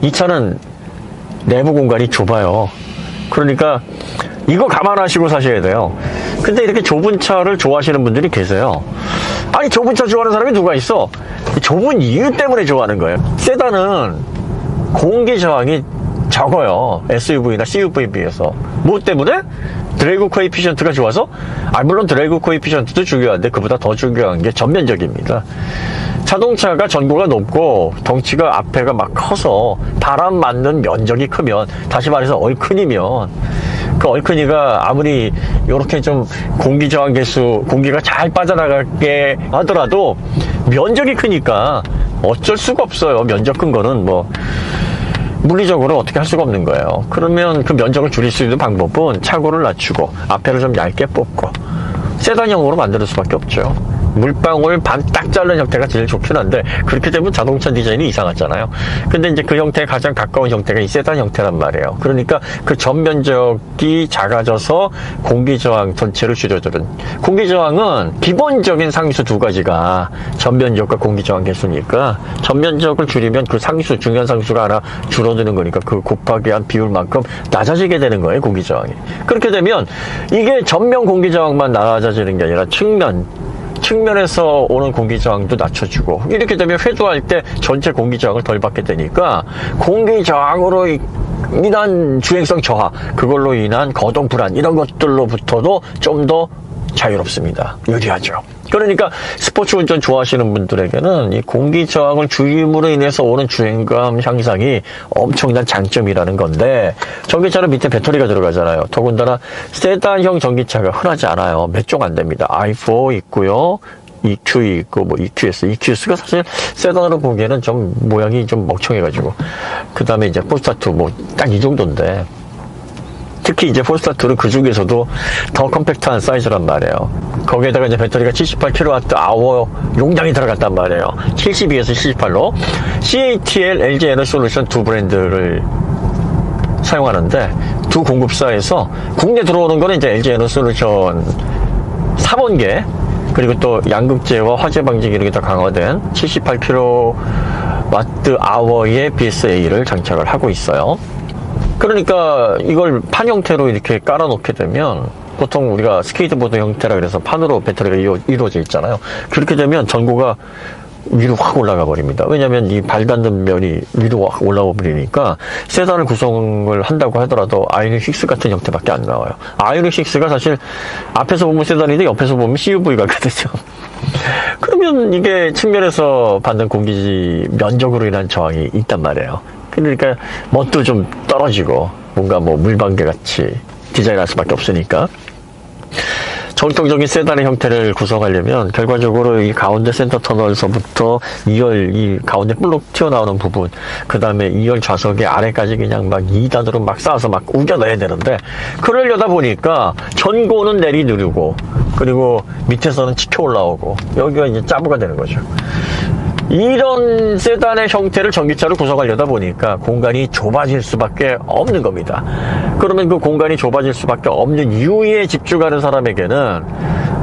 이 차는 내부 공간이 좁아요. 그러니까 이거 감안하시고 사셔야 돼요. 근데 이렇게 좁은 차를 좋아하시는 분들이 계세요. 아니, 좁은 차 좋아하는 사람이 누가 있어? 좁은 이유 때문에 좋아하는 거예요. 세단은 공기 저항이 적어요. SUV나 CUV에 비해서. 뭐 때문에? 드래그 코에피션트가 좋아서? 물론 드래그 코에피션트도 중요한데 그보다 더 중요한 게 전면적입니다. 자동차가 전고가 높고 덩치가 앞에가 막 커서 바람 맞는 면적이 크면, 다시 말해서 얼큰이면, 그 얼큰이가 아무리 이렇게 좀 공기 저항 개수, 공기가 잘 빠져나가게 하더라도 면적이 크니까 어쩔 수가 없어요. 면적 큰 거는 뭐 물리적으로 어떻게 할 수가 없는 거예요. 그러면 그 면적을 줄일 수 있는 방법은 차고를 낮추고 앞에를 좀 얇게 뽑고 세단형으로 만들 수밖에 없죠. 물방울 반 딱 자른 형태가 제일 좋긴 한데, 그렇게 되면 자동차 디자인이 이상하잖아요. 근데 이제 그 형태에 가장 가까운 형태가 이 세단 형태란 말이에요. 그러니까 그 전면적이 작아져서 공기저항 전체를 줄여주는, 공기저항은 기본적인 상수 두 가지가 전면적과 공기저항 개수니까, 전면적을 줄이면 그 상수, 중요한 상수가 하나 줄어드는 거니까 그 곱하기 한 비율만큼 낮아지게 되는 거예요, 공기저항이. 그렇게 되면 이게 전면 공기저항만 낮아지는 게 아니라 측면에서 오는 공기저항도 낮춰주고, 이렇게 되면 회수할 때 전체 공기저항을 덜 받게 되니까 공기저항으로 인한 주행성 저하, 그걸로 인한 거동 불안, 이런 것들로부터도 좀 더 자유롭습니다. 유리하죠. 그러니까 스포츠 운전 좋아하시는 분들에게는 이 공기저항을 줄임으로 인해서 오는 주행감 향상이 엄청난 장점이라는 건데, 전기차는 밑에 배터리가 들어가잖아요. 더군다나 세단형 전기차가 흔하지 않아요. 몇 종 안 됩니다. i4 있고요, EQ 있고, 뭐 EQS가 사실 세단으로 보기에는 좀 모양이 좀 멍청해가지고, 그 다음에 이제 폴스타2 뭐 딱 이 정도인데, 특히 이제 폴스타2는 그 중에서도 더 컴팩트한 사이즈란 말이에요. 거기에다가 이제 배터리가 78kWh 용량이 들어갔단 말이에요. 72에서 78로. CATL, LG 에너솔루션 두 브랜드를 사용하는데, 두 공급사에서 국내 들어오는 거는 이제 LG 에너솔루션 3원계, 그리고 또 양극재와 화재 방지 기능이 더 강화된 78kWh의 BSA를 장착을 하고 있어요. 그러니까 이걸 판 형태로 이렇게 깔아놓게 되면, 보통 우리가 스케이트보드 형태라 그래서 판으로 배터리가 이루어져 있잖아요. 그렇게 되면 전고가 위로 확 올라가 버립니다. 왜냐하면 이 발 닿는 면이 위로 확 올라가 버리니까 세단을 구성을 한다고 하더라도 아이오닉 6 같은 형태밖에 안 나와요. 아이오닉 6가 사실 앞에서 보면 세단인데 옆에서 보면 CUV 같거든요. 그러면 이게 측면에서 받는 공기 면적으로 인한 저항이 있단 말이에요. 그러니까 멋도 좀 떨어지고 뭔가 뭐 물방개 같이 디자인할 수밖에 없으니까, 전통적인 세단의 형태를 구성하려면 결과적으로 이 가운데 센터 터널에서부터 2열, 이 가운데 볼록 튀어나오는 부분, 그 다음에 2열 좌석의 아래까지 그냥 막 2단으로 막 쌓아서 막 우겨 넣어야 되는데, 그러려다 보니까 전고는 내리누르고, 그리고 밑에서는 치켜 올라오고, 여기가 이제 짜부가 되는 거죠. 이런 세단의 형태를 전기차로 구성하려다 보니까 공간이 좁아질 수밖에 없는 겁니다. 그러면 그 공간이 좁아질 수밖에 없는 이유에 집중하는 사람에게는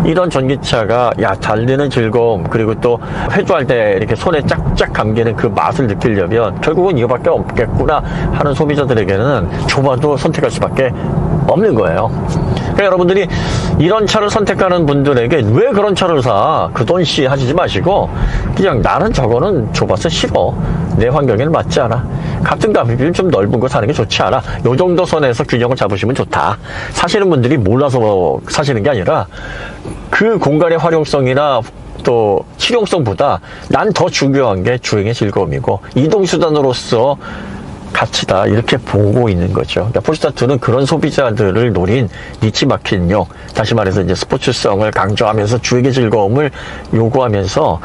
이런 전기차가 달리는 즐거움, 그리고 또 회주할 때 이렇게 손에 쫙쫙 감기는 그 맛을 느끼려면 결국은 이거밖에 없겠구나 하는 소비자들에게는 좁아도 선택할 수밖에 없는 거예요. 그러니까 여러분들이 이런 차를 선택하는 분들에게 왜 그런 차를 사? 그 돈 씨 하시지 마시고, 그냥 나는 저거는 좁아서 싫어, 내 환경에는 맞지 않아, 같은 가격이면 좀 넓은 거 사는 게 좋지 않아, 요 정도 선에서 균형을 잡으시면 좋다 사시는 분들이 몰라서 사시는 게 아니라, 그 공간의 활용성이나 또 실용성보다 난 더 중요한 게 주행의 즐거움이고 이동수단으로서 가치다, 이렇게 보고 있는 거죠. 그러니까 폴스타2는 그런 소비자들을 노린 니치 마켓용, 다시 말해서 이제 스포츠성을 강조하면서 주행의 즐거움을 요구하면서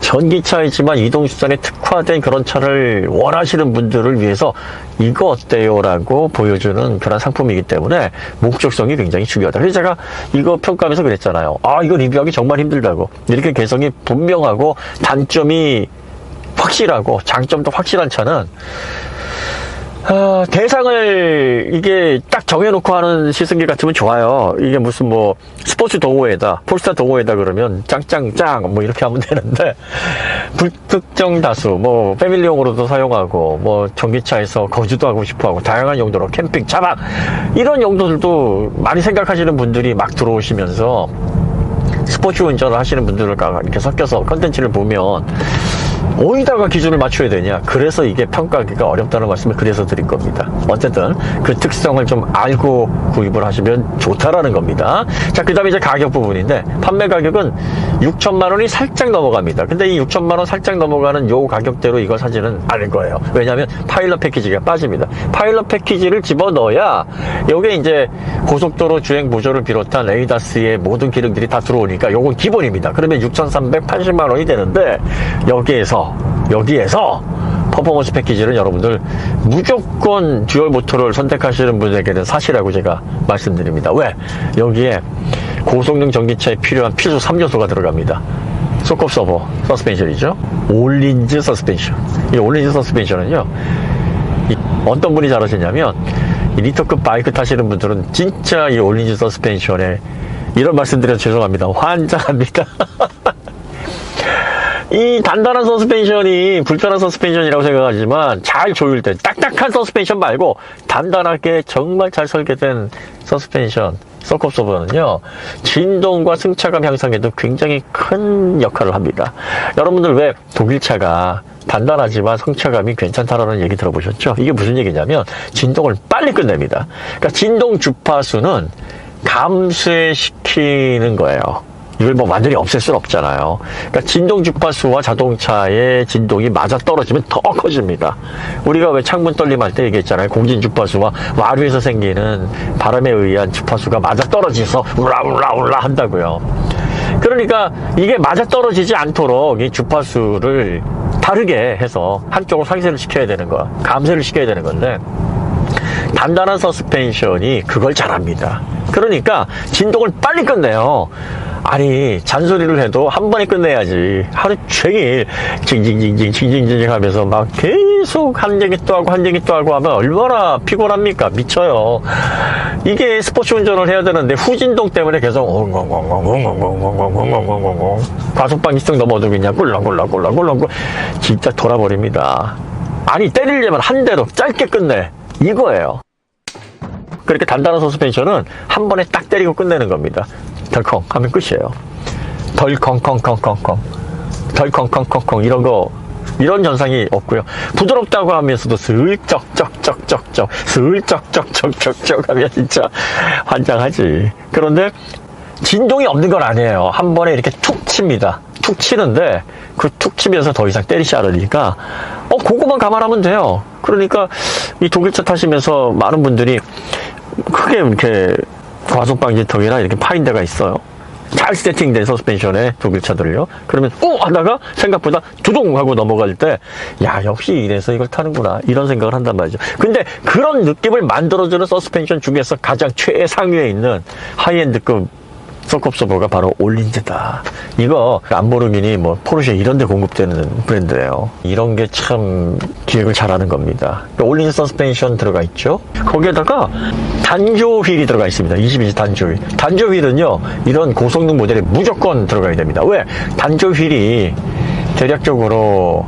전기차이지만 이동수단에 특화된 그런 차를 원하시는 분들을 위해서 이거 어때요? 라고 보여주는 그런 상품이기 때문에 목적성이 굉장히 중요하다. 그래서 제가 이거 평가하면서 그랬잖아요. 이거 리뷰하기 정말 힘들다고. 이렇게 개성이 분명하고 단점이 확실하고 장점도 확실한 차는 대상을 이게 딱 정해놓고 하는 시승기 같으면 좋아요. 이게 무슨 뭐 스포츠 동호회다, 폴스타 동호회다 그러면 짱짱짱 뭐 이렇게 하면 되는데, 불특정 다수 뭐 패밀리용으로도 사용하고 뭐 전기차에서 거주도 하고 싶어하고 다양한 용도로 캠핑, 차박 이런 용도들도 많이 생각하시는 분들이 막 들어오시면서 스포츠 운전을 하시는 분들과 이렇게 섞여서 컨텐츠를 보면 어디다가 기준을 맞춰야 되냐, 그래서 이게 평가하기가 어렵다는 말씀을 그래서 드린 겁니다. 어쨌든 그 특성을 좀 알고 구입을 하시면 좋다라는 겁니다. 자, 그 다음에 이제 가격 부분인데, 판매 가격은 6천만 원이 살짝 넘어갑니다. 근데 이 6천만 원 살짝 넘어가는 요 가격대로 이거 사지는 않을 거예요. 왜냐하면 파일럿 패키지가 빠집니다. 파일럿 패키지를 집어넣어야 요게 이제 고속도로 주행 보조를 비롯한 에이다스의 모든 기능들이 다 들어오니까 요건 기본입니다. 그러면 6,380만 원이 되는데, 여기에서 퍼포먼스 패키지는 여러분들 무조건 듀얼 모터를 선택하시는 분에게는 사시라고 제가 말씀드립니다. 왜? 여기에 고성능 전기차에 필요한 필수 3요소가 들어갑니다. 소컵 서버 서스펜션이죠. 올린즈 서스펜션. 이 올린즈 서스펜션은요, 어떤 분이 잘 하시냐면, 이 리터급 바이크 타시는 분들은 진짜 이 올린즈 서스펜션에 이런 말씀 드려서 죄송합니다. 환장합니다. 이 단단한 서스펜션이 불편한 서스펜션이라고 생각하지만, 잘 조율된 딱딱한 서스펜션 말고 단단하게 정말 잘 설계된 서스펜션 서컵 서버는요, 진동과 승차감 향상에도 굉장히 큰 역할을 합니다. 여러분들 왜 독일차가 단단하지만 성차감이 괜찮다라는 얘기 들어보셨죠? 이게 무슨 얘기냐면 진동을 빨리 끝냅니다. 그러니까 진동 주파수는 감쇄시키는 거예요. 이걸 뭐 완전히 없앨 수는 없잖아요. 그러니까 진동 주파수와 자동차의 진동이 맞아 떨어지면 더 커집니다. 우리가 왜 창문 떨림할 때 얘기했잖아요. 공진 주파수와 와류에서 생기는 바람에 의한 주파수가 맞아 떨어져서 울라울라 한다고요. 그러니까 이게 맞아 떨어지지 않도록 이 주파수를 다르게 해서 한쪽으로 상쇄를 시켜야 되는 거야. 감쇄를 시켜야 되는 건데, 단단한 서스펜션이 그걸 잘합니다. 그러니까 진동을 빨리 끝내요. 아니, 잔소리를 해도 한 번에 끝내야지. 하루 종일 징징징징 하면서 막 계속 한 얘기 또 하고 한 얘기 또 하고 하면 얼마나 피곤합니까? 미쳐요. 이게 스포츠 운전을 해야 되는데 후진동 때문에 계속 과속방지 턱 넘어도 그냥 꿀렁꿀렁 진짜 돌아버립니다. 아니, 때리려면 한 대로 짧게 끝내, 이거예요. 그렇게 단단한 서스펜션은 한 번에 딱 때리고 끝내는 겁니다. 덜컹 하면 끝이에요. 덜컹컹컹컹컹 덜컹컹컹컹 이런 현상이 없고요. 부드럽다고 하면서도 슬쩍쩍쩍쩍쩍 슬쩍쩍쩍쩍쩍 하면 진짜 환장하지. 그런데 진동이 없는 건 아니에요. 한 번에 이렇게 툭 칩니다. 툭 치는데 그 툭 치면서 더 이상 때리지 않으니까 그거만 감안하면 돼요. 그러니까 이 독일차 타시면서 많은 분들이 크게 이렇게 과속방지턱이나 이렇게 파인 데가 있어요. 잘 세팅된 서스펜션의 독일차들을요. 그러면 하다가 생각보다 두둥 하고 넘어갈 때, 야, 역시 이래서 이걸 타는구나, 이런 생각을 한단 말이죠. 근데 그런 느낌을 만들어주는 서스펜션 중에서 가장 최상위에 있는 하이엔드급 서컵 서버가 바로 올린즈다. 이거 람보르기니 뭐 포르쉐 이런 데 공급되는 브랜드예요. 이런 게 참 기획을 잘하는 겁니다. 올린즈 서스펜션 들어가 있죠. 거기에다가 단조 휠이 들어가 있습니다. 20인치 단조 휠. 단조 휠은요, 이런 고성능 모델에 무조건 들어가야 됩니다. 왜? 단조 휠이 대략적으로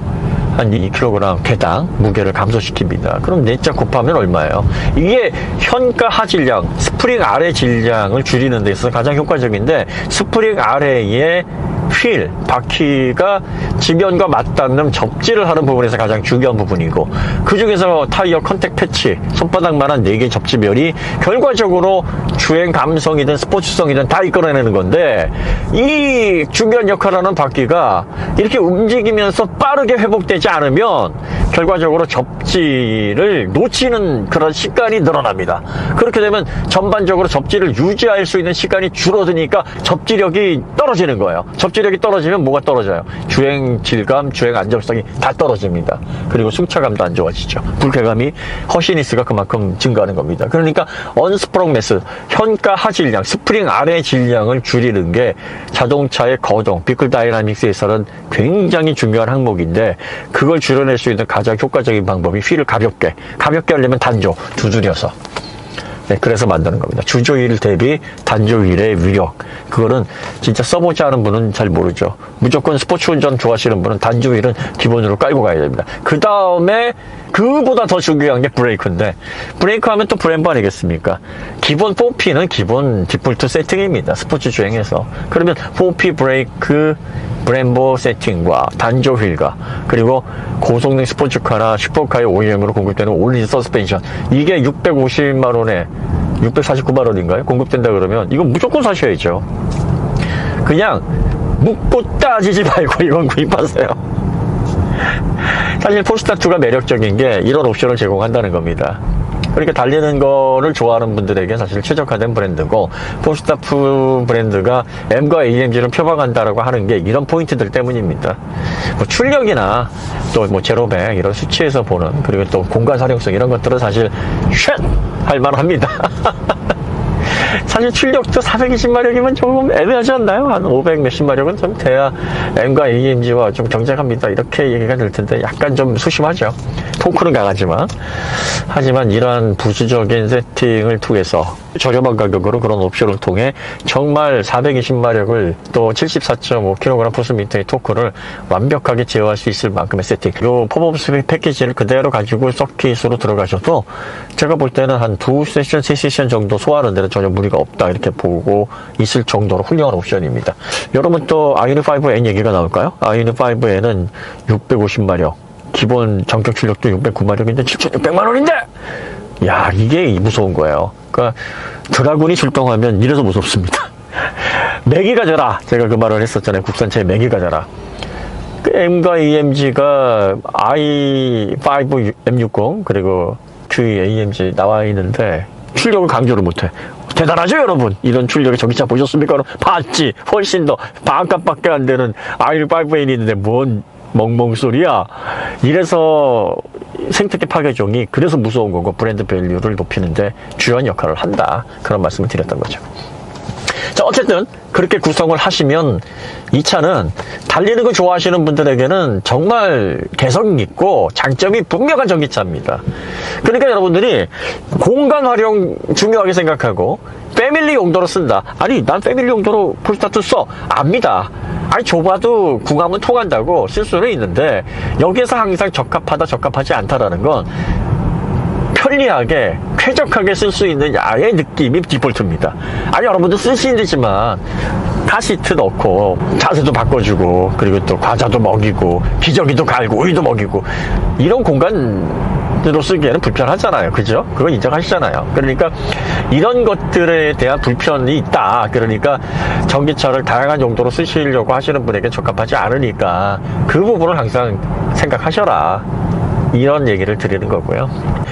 한 2kg 개당 무게를 감소시킵니다. 그럼 내짜 곱하면 얼마예요? 이게 현가 하질량, 스프링 아래 질량을 줄이는 데 있어서 가장 효과적인데, 스프링 아래의 휠, 바퀴가 지면과 맞닿는 접지를 하는 부분에서 가장 중요한 부분이고, 그 중에서 타이어 컨택 패치, 손바닥만한 4개 접지면이 결과적으로 주행 감성이든 스포츠성이든 다 이끌어내는 건데, 이 중요한 역할을 하는 바퀴가 이렇게 움직이면서 빠르게 회복되지 않으면 결과적으로 접지를 놓치는 그런 시간이 늘어납니다. 그렇게 되면 전반적으로 접지를 유지할 수 있는 시간이 줄어드니까 접지력이 떨어지는 거예요. 접지력이 정지력이 떨어지면 뭐가 떨어져요? 주행 질감, 주행 안정성이 다 떨어집니다. 그리고 승차감도 안 좋아지죠. 불쾌감이, 허시니스가 그만큼 증가하는 겁니다. 그러니까 언스프렁 매스, 현가 하질량, 스프링 아래 질량을 줄이는 게 자동차의 거동, 비클 다이나믹스에서는 굉장히 중요한 항목인데, 그걸 줄여낼 수 있는 가장 효과적인 방법이 휠을 가볍게 하려면 단조, 두드려서. 네, 그래서 만드는 겁니다. 주조휠 대비 단조휠의 위력. 그거는 진짜 써보지 않은 분은 잘 모르죠. 무조건 스포츠 운전 좋아하시는 분은 단조휠은 기본으로 깔고 가야 됩니다. 그 다음에 그보다 더 중요한 게 브레이크인데, 브레이크 하면 또 브렘보 아니겠습니까? 기본 4P는 기본 디폴트 세팅입니다. 스포츠 주행에서. 그러면 4P 브레이크, 브렘보 세팅과 단조 휠과 그리고 고성능 스포츠카나 슈퍼카의 OEM으로 공급되는 올리드 서스펜션, 이게 650만원에 649만원인가요? 공급된다 그러면 이건 무조건 사셔야죠. 그냥 묻고 따지지 말고 이건 구입하세요. 사실 폴스타2가 매력적인 게 이런 옵션을 제공한다는 겁니다. 그러니까 달리는 거를 좋아하는 분들에게 사실 최적화된 브랜드고, 폴스타2 브랜드가 M과 AMG를 표방한다라고 하는 게 이런 포인트들 때문입니다. 뭐 출력이나 또 뭐 제로백 이런 수치에서 보는, 그리고 또 공간 활용성 이런 것들은 사실 쉣! 할만합니다. 사실 출력도 420마력이면 조금 애매하지 않나요? 한 500 몇십 마력은 좀 돼야 M과 AMG와 좀 경쟁합니다. 이렇게 얘기가 될 텐데 약간 좀 소심하죠. 토크는 강하지만. 하지만 이러한 부수적인 세팅을 통해서 저렴한 가격으로 그런 옵션을 통해 정말 420마력을 또 74.5kg/m의 토크를 완벽하게 제어할 수 있을 만큼의 세팅. 이 퍼포먼스 패키지를 그대로 가지고 서킷으로 들어가셔도 제가 볼 때는 한 2세션, 3세션 정도 소화하는 데는 전혀 무리가 없다 이렇게 보고 있을 정도로 훌륭한 옵션입니다. 여러분 또 아이오닉5N 얘기가 나올까요? 아이오닉5N은 650마력, 기본 전격 출력도 609마력인데 7,600만원인데! 야, 이게 무서운 거예요. 그러니까 드라군이 출동하면 이래서 무섭습니다. 맥이 가져라! 제가 그 말을 했었잖아요. 국산차에 맥이 가져라. 그 M과 AMG가 i5 M60 그리고 QE AMG 나와 있는데 출력을 강조를 못해. 대단하죠, 여러분? 이런 출력의 전기차 보셨습니까? 봤지. 훨씬 더 반값밖에 안 되는 i5N이 있는데 뭔 멍멍소리야. 이래서 생태계 파괴종이 그래서 무서운 거고, 브랜드 밸류를 높이는데 주요한 역할을 한다. 그런 말씀을 드렸던 거죠. 자, 어쨌든 그렇게 구성을 하시면 이 차는 달리는 거 좋아하시는 분들에게는 정말 개성 있고 장점이 분명한 전기차입니다. 그러니까 여러분들이 공간 활용 중요하게 생각하고 패밀리 용도로 쓴다. 아니, 난 패밀리 용도로 폴스타2 써. 압니다. 아니, 좁아도 궁합은 통한다고 쓸 수는 있는데, 여기에서 항상 적합하다, 적합하지 않다라는 건 편리하게, 쾌적하게 쓸 수 있는 아예 느낌이 디폴트입니다. 아니, 여러분들 쓰시면 되지만, 카시트 넣고, 자세도 바꿔주고, 그리고 또 과자도 먹이고, 기저귀도 갈고, 우유도 먹이고, 이런 공간으로 쓰기에는 불편하잖아요. 그죠? 그거 인정하시잖아요. 그러니까, 이런 것들에 대한 불편이 있다. 그러니까, 전기차를 다양한 용도로 쓰시려고 하시는 분에게 적합하지 않으니까, 그 부분을 항상 생각하셔라. 이런 얘기를 드리는 거고요.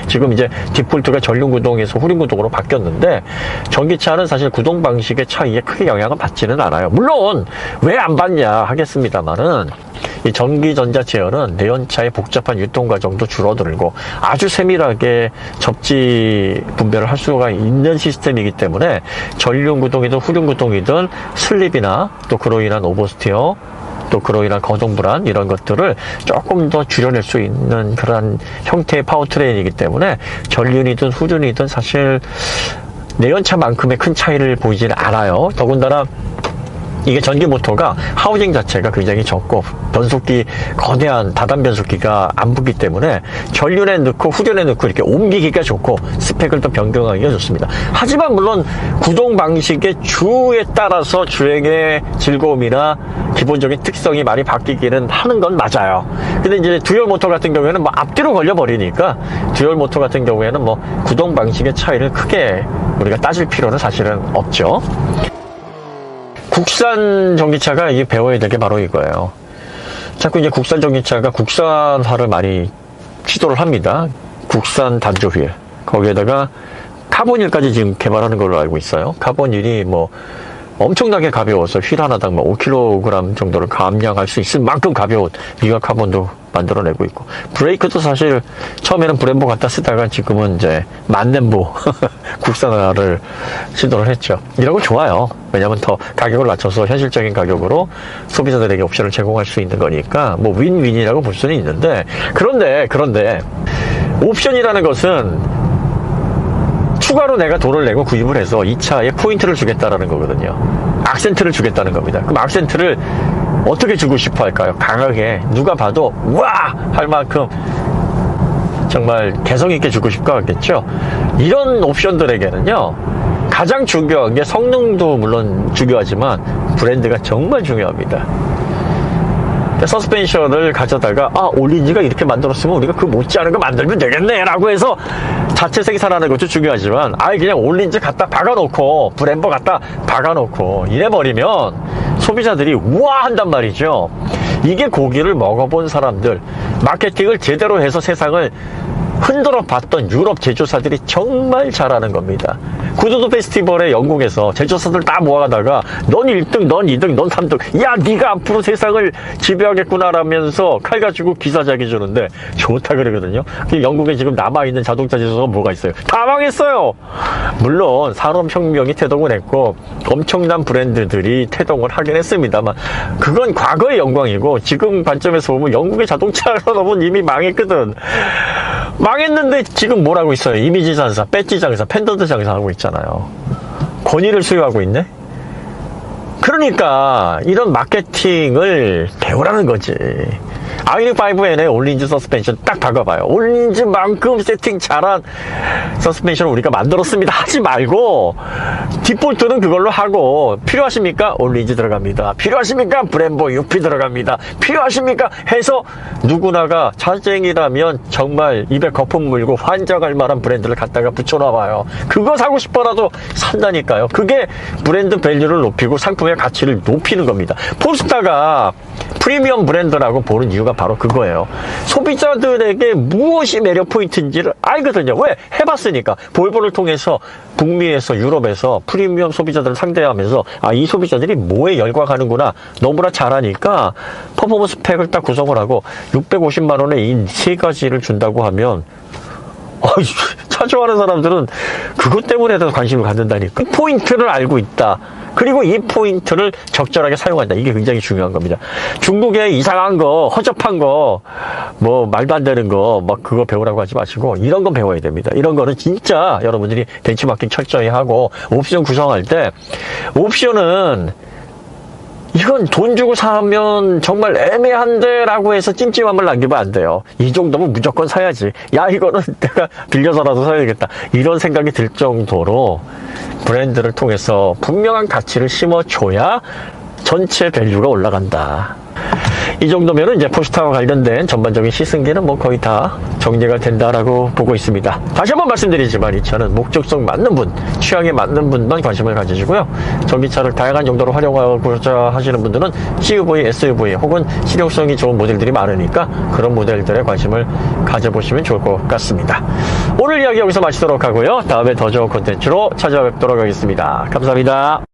지금 이제 디폴트가 전륜구동에서 후륜구동으로 바뀌었는데, 전기차는 사실 구동 방식의 차이에 크게 영향을 받지는 않아요. 물론 왜 안 받냐 하겠습니다만은, 이 전기전자 제어는 내연차의 복잡한 유통 과정도 줄어들고 아주 세밀하게 접지 분별을 할 수가 있는 시스템이기 때문에, 전륜구동이든 후륜구동이든 슬립이나 또 그로 인한 오버스티어, 또 그로 인한 거동 불안, 이런 것들을 조금 더 줄여낼 수 있는 그런 형태의 파워트레인이기 때문에 전륜이든 후륜이든 사실 내연차만큼의 큰 차이를 보이지는 않아요. 더군다나 이게 전기 모터가 하우징 자체가 굉장히 적고 변속기, 거대한 다단 변속기가 안 붙기 때문에 전륜에 넣고 후륜에 넣고 이렇게 옮기기가 좋고 스펙을 더 변경하기가 좋습니다. 하지만 물론 구동 방식의 주에 따라서 주행의 즐거움이나 기본적인 특성이 많이 바뀌기는 하는 건 맞아요. 근데 이제 듀얼 모터 같은 경우에는 뭐 앞뒤로 걸려버리니까, 듀얼 모터 같은 경우에는 뭐 구동 방식의 차이를 크게 우리가 따질 필요는 사실은 없죠. 국산 전기차가 이게 배워야 될 게 바로 이거예요. 자꾸 이제 국산 전기차가 국산화를 많이 시도를 합니다. 국산 단조 휠, 거기에다가 카본휠까지 지금 개발하는 걸로 알고 있어요. 카본휠이 뭐 엄청나게 가벼워서 휠 하나당 뭐 5kg 정도를 감량할 수 있을 만큼 가벼운 미가 카본도 만들어내고 있고, 브레이크도 사실 처음에는 브렘보 갖다 쓰다가 지금은 이제 만nem보 국산화를 시도를 했죠. 이런 거 좋아요. 왜냐면 더 가격을 낮춰서 현실적인 가격으로 소비자들에게 옵션을 제공할 수 있는 거니까 뭐 윈윈이라고 볼 수는 있는데, 그런데 옵션이라는 것은 추가로 내가 돈을 내고 구입을 해서 이 차에 포인트를 주겠다라는 거거든요. 악센트를 주겠다는 겁니다. 그럼 악센트를 어떻게 주고 싶어 할까요? 강하게 누가 봐도 와! 할 만큼 정말 개성 있게 주고 싶어 하겠죠. 이런 옵션들에게는요, 가장 중요한 게 성능도 물론 중요하지만 브랜드가 정말 중요합니다. 서스펜션을 가져다가 올린지가 이렇게 만들었으면 우리가 그 못지않은 거 만들면 되겠네 라고 해서 자체 생산하는 것도 중요하지만, 그냥 올린지 갖다 박아놓고 브렘보 갖다 박아놓고 이래버리면 소비자들이 우와 한단 말이죠. 이게 고기를 먹어본 사람들, 마케팅을 제대로 해서 세상을 흔들어 봤던 유럽 제조사들이 정말 잘하는 겁니다. 구두도 페스티벌에 영국에서 제조사들 다 모아가다가 넌 1등, 넌 2등, 넌 3등, 야 네가 앞으로 세상을 지배하겠구나 라면서 칼 가지고 기사자기 주는데 좋다 그러거든요. 영국에 지금 남아있는 자동차 제조사가 뭐가 있어요? 다 망했어요. 물론 산업혁명이 태동을 했고 엄청난 브랜드들이 태동을 하긴 했습니다만, 그건 과거의 영광이고 지금 관점에서 보면 영국의 자동차 산업은 이미 망했거든. 망했는데 지금 뭘 하고 있어요? 이미지 장사, 배지 장사, 팬더드 장사하고 있잖아요. 권위를 수여하고 있네? 그러니까 이런 마케팅을 배우라는 거지. 아이닉5N에 올린지 서스펜션 딱 박아봐요. 올린지만큼 세팅 잘한 서스펜션을 우리가 만들었습니다 하지 말고, 디폴트는 그걸로 하고, 필요하십니까? 올린지 들어갑니다. 필요하십니까? 브렘보 UP 들어갑니다. 필요하십니까? 해서 누구나가 자쟁이라면 정말 입에 거품 물고 환장할 만한 브랜드를 갖다가 붙여놔봐요. 그거 사고 싶어라도 산다니까요. 그게 브랜드 밸류를 높이고 상품의 가치를 높이는 겁니다. 폴스타가 프리미엄 브랜드라고 보는 이유가 바로 그거예요. 소비자들에게 무엇이 매력 포인트인지를 알거든요. 왜? 해봤으니까. 볼보를 통해서 북미에서 유럽에서 프리미엄 소비자들을 상대하면서 이 소비자들이 뭐에 열광하는구나 너무나 잘하니까 퍼포먼스 팩을 딱 구성을 하고 650만 원에 이 세 가지를 준다고 하면 차 좋아하는 사람들은 그것 때문에 더 관심을 갖는다니까. 포인트를 알고 있다. 그리고 이 포인트를 적절하게 사용한다. 이게 굉장히 중요한 겁니다. 중국의 이상한 거, 허접한 거, 뭐 말도 안 되는 거, 막 그거 배우라고 하지 마시고 이런 건 배워야 됩니다. 이런 거는 진짜 여러분들이 벤치마킹 철저히 하고 옵션 구성할 때, 옵션은 이건 돈 주고 사면 정말 애매한데 라고 해서 찜찜함을 남기면 안 돼요. 이 정도면 무조건 사야지. 야 이거는 내가 빌려서라도 사야겠다. 이런 생각이 들 정도로 브랜드를 통해서 분명한 가치를 심어줘야 전체 밸류가 올라간다. 이 정도면은 이제 폴스타와 관련된 전반적인 시승기는 뭐 거의 다 정리가 된다라고 보고 있습니다. 다시 한번 말씀드리지만 이 차는 목적성 맞는 분, 취향에 맞는 분만 관심을 가지시고요. 전기차를 다양한 용도로 활용하고자 하시는 분들은 CUV, SUV 혹은 실용성이 좋은 모델들이 많으니까 그런 모델들에 관심을 가져보시면 좋을 것 같습니다. 오늘 이야기 여기서 마치도록 하고요. 다음에 더 좋은 콘텐츠로 찾아뵙도록 하겠습니다. 감사합니다.